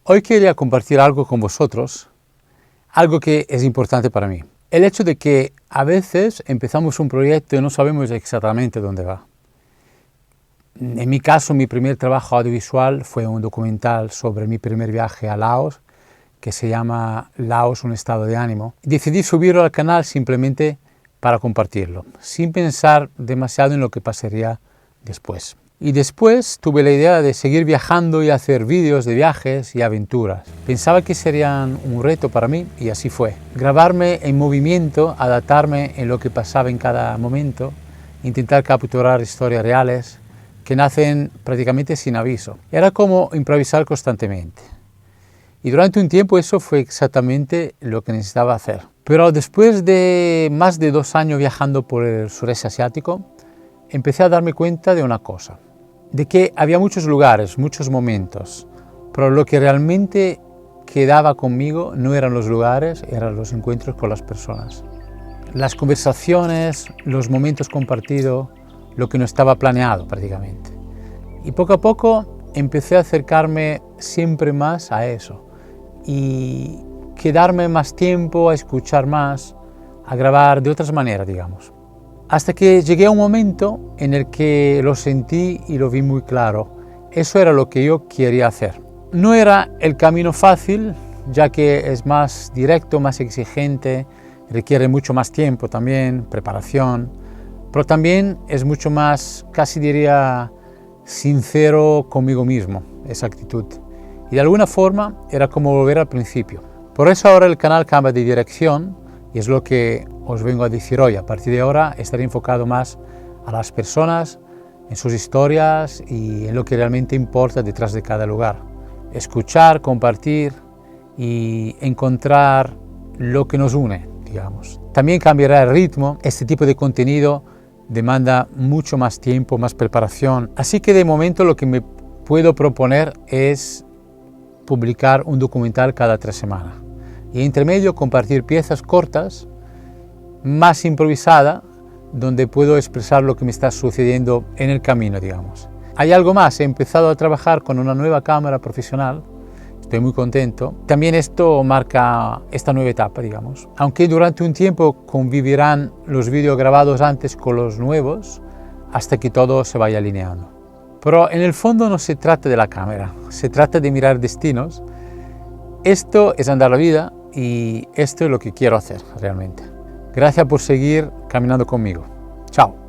Hoy quería compartir algo con vosotros, algo que es importante para mí. El hecho de que a veces empezamos un proyecto y no sabemos exactamente dónde va. En mi caso, mi primer trabajo audiovisual fue un documental sobre mi primer viaje a Laos, que se llama Laos, un estado de ánimo. Decidí subirlo al canal simplemente para compartirlo, sin pensar demasiado en lo que pasaría después. Y después tuve la idea de seguir viajando y hacer vídeos de viajes y aventuras. Pensaba que serían un reto para mí y así fue. Grabarme en movimiento, adaptarme en lo que pasaba en cada momento, intentar capturar historias reales que nacen prácticamente sin aviso. Era como improvisar constantemente. Y durante un tiempo eso fue exactamente lo que necesitaba hacer. Pero después de más de 2 años viajando por el sureste asiático, empecé a darme cuenta de una cosa, de que había muchos lugares, muchos momentos, pero lo que realmente quedaba conmigo no eran los lugares, eran los encuentros con las personas. Las conversaciones, los momentos compartidos, lo que no estaba planeado prácticamente. Y poco a poco empecé a acercarme siempre más a eso y quedarme más tiempo, a escuchar más, a grabar de otras maneras, digamos. Hasta que llegué a un momento en el que lo sentí y lo vi muy claro. Eso era lo que yo quería hacer. No era el camino fácil, ya que es más directo, más exigente, requiere mucho más tiempo también, preparación, pero también es mucho más, casi diría, sincero conmigo mismo, esa actitud. Y de alguna forma era como volver al principio. Por eso ahora el canal cambia de dirección y es lo que os vengo a decir hoy. A partir de ahora estaré enfocado más a las personas, en sus historias y en lo que realmente importa detrás de cada lugar. Escuchar, compartir y encontrar lo que nos une, digamos. También cambiará el ritmo. Este tipo de contenido demanda mucho más tiempo, más preparación. Así que de momento lo que me puedo proponer es publicar un documental cada 3 semanas. Y entre medio compartir piezas cortas, más improvisada, donde puedo expresar lo que me está sucediendo en el camino, digamos. Hay algo más, he empezado a trabajar con una nueva cámara profesional, estoy muy contento. También esto marca esta nueva etapa, digamos. Aunque durante un tiempo convivirán los vídeos grabados antes con los nuevos, hasta que todo se vaya alineando. Pero en el fondo no se trata de la cámara, se trata de mirar destinos. Esto es andar la vida y esto es lo que quiero hacer realmente. Gracias por seguir caminando conmigo. Chao.